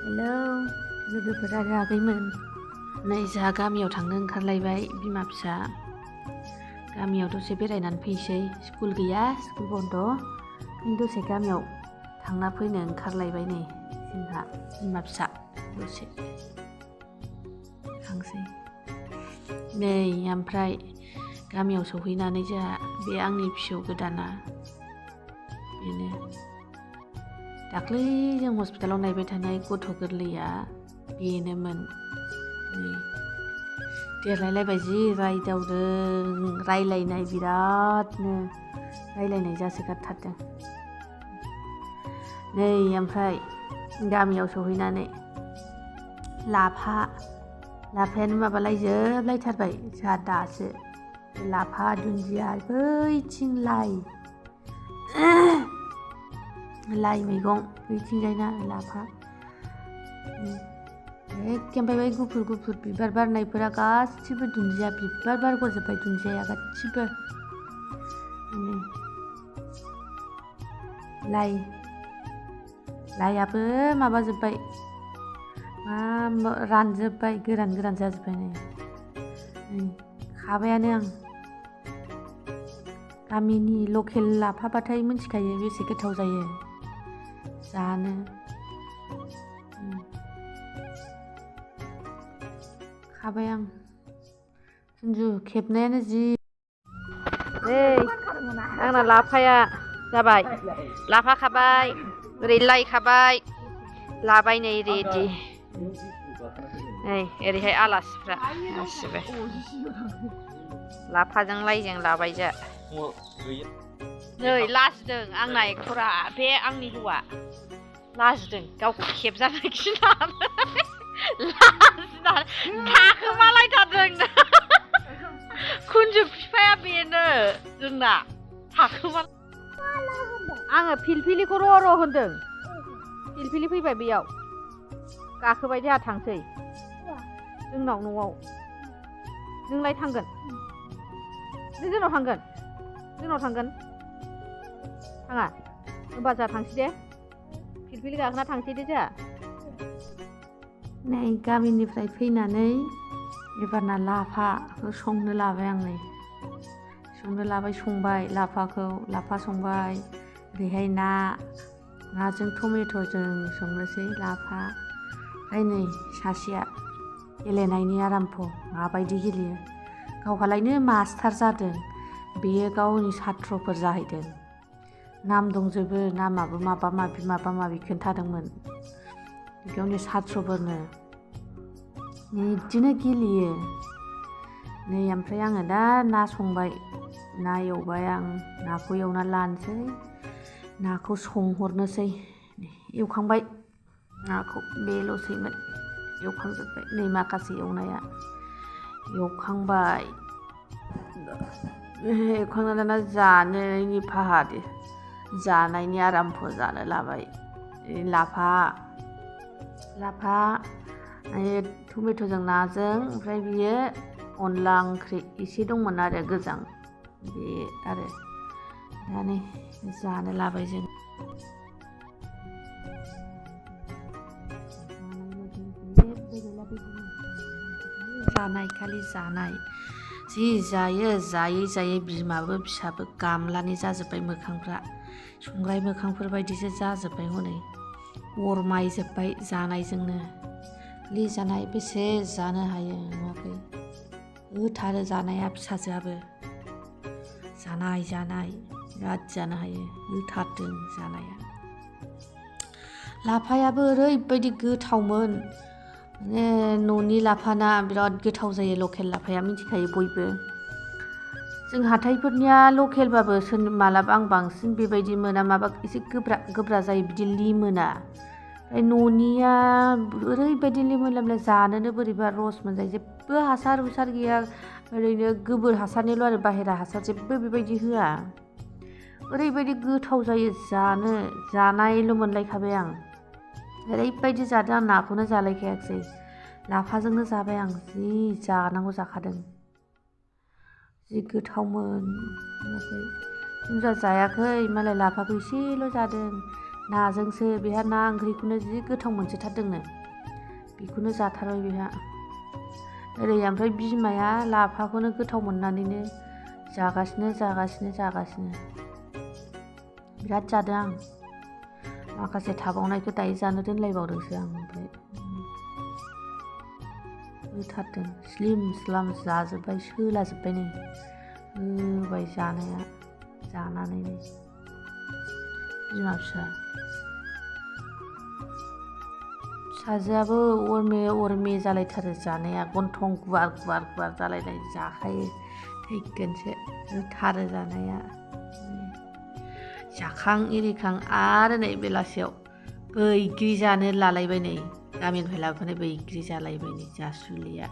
hello लोगोफोरा रागैमोन नै जोंहा गामियाव थांनो ओंखारलायबाय बिमा फिसा गामियाव दसे बेरायनानै फैसै स्कुल गैया स्कुल बन्द दसे गामियाव थांना फैनो ओंखारलायबाय नै जोंहा बिमा फिसा दसे थांसै नै ओमफ्राय गामियाव सौहैनानै जोंहा बे आंनि फिसौ गोदाना बेनो दाख्लै जों हस्पिटालाव नायबाय थानाय गथ' गोरलैया बेनोमोन नै देरलायलायबाय जि रायदावदों रायलायनाय बिरादनो रायलायनाय जासोगारथारदों नै ओमफ्राय गामियाव सहैनानै लाफायानो माबालायजोबलायथारबाय जोंहा दासो लाफा दुन्दिया बैथिं लाइ मैगं बैथिंजायना लाफा एखेबारे बै गुफुर बिबार बारनायफोरा गासिबो दुन्दिया बिबार बारग'जोब्बाय दुन्दियाया गासिबो लाइआबो माबाजोब्बाय रानजोब्बाय गोरान जाजोब्बाय नै खाबायानो आं गामिनि लकेल लाफाबाथाय मिथिखायो बेसे गोथाव जायो जानो खाबाय आं सुनजु खेबनायानो जि आंना लाफाया जाबाय लाफा खाबाय ओरै लाइ खाबाय लाबाय नै रेडि नै ओरैहाय आलासिफ्रा गासिबो लाफाजों लाइजों लाबाय जा नै लाजिदों आंना एक्टरा बे आंनि हौवा लाजिदों गावखौ खेबजानो गिनानै लाजिनानै थाखोमालायथारदों कुन्जु बिफाया बेनो जोंना थाखोमा आङो फिलफिलिखौ र' होनदों फिलफिलि फैबाय बेयाव गाखोबाय जोंहा थांसै जोंनाव न'आव नोंलाय थांगोन नों जोंनाव थांगोन थाङा होनबा जोंहा थांसै दे फिलफिलि गाखोना थांसै दे जोंहा नै गामिनिफ्राय फैनानै एबारना लाफाखौ संनो लाबाय आं नै संबाय लाफा संबाय ओरैहाय नाजों टमेट'जों संनोसै लाफा ओमफ्राय नै सासेया गेलेनायनि आराम्भ माबायदि गेलेयो गावहालायनो मास्टार जादों बेयो गावनि साथ्र'फोर जाहैदों नाम दंजोबो नामाबो माबा माबि खोन्थादोंमोन गावनि साथ्र'फोरनो बिदिनो गेलेयो नै ओमफ्राय आङो दा ना संबाय ना एवबाय आं नाखौ एवना लानोसै नाखौ संहरनोसै एवखांबाय नाखौ बेल'सैमोन एवखांजोब्बाय नै माखासे एवनाया एवखांबाय एवखांना दाना जानायनि जानायनि आराम्भ जानो लाबाय लाफा टमेट'जों नाजों ओमफ्राय बियो अनला ओंख्रि एसे दंमोन आरो गोजां बे आरो दा नै जानो लाबाय जों खालि जानाय जि जायै जायै बिमाबो फिसाबो गामलानि जाजोब्बाय मोखांफ्रा संग्राय मोखांफोर बायदिसो जाजोब्बाय हनै अरमायजोब्बाय जानायजोंनो जानाय बेसे जानो हायो नुवाखै होथारो जानाया फिसाजोआबो जानाय बिराद जानो हायो होथारदों जानाया लाफायाबो ओरैबायदि गोथावमोन न'नि लाफाना बिराद गोथाव जायो लकेल लाफाया मिथिखायो बयबो जों हाथाइफोरनिया लकेलबाबो मालाबा आं बांसिन बेबायदि मोना माबा एसे गोब्रा जायो बिदि लिमोना ओमफ्राय न'निया ओरैबायदि लिमोनला जानोनो बोरैबा रस मोनजायो जेबो हासार गैया ओरैनो गोबोर हासारनिल' आरो बाहेरा हासार जेबो बेबायदि होआ ओरैबायदि गोथाव जायो जानायल' मोनलायखाबाय आं ओरैबायदि जादों आं नाखौनो जालायखायाखिसै लाफाजोंनो जाबाय आं जि जानांगौ जाखादों जि गोथावमोन जायाखै मालाय लाफाखौ एसेल' जादों नाजोंसो बेहा ना ओंख्रिखौनो जि गोथाव मोनसोथारदोंनो बेखौनो जाथारबाय बेहा ओरै ओमफ्राय बिमाया लाफाखौनो गोथाव मोननानैनो जागासिनो बिराद जादों आं माखासे थाबावनायखौ दायो जानो दोनलायबावदोंसो आं ओमफ्राय होथारदों स्लिम स्लाम जाजोब्बाय सोलाजोब्बाय नै होबाय जानाया जानानै नै बिमा फिसाजोआबो अरमे जालायथारो जानाया गन्थं गुवार जालायनाय जाखायो थैगोनसो होथारो जानाया जाखां इरिखां आरो नै बेलासियाव बैग्रि जानो लालायबाय नै गामिनिफ्राय लाबोनाय बैग्रि जालायबाय नै जासुलिया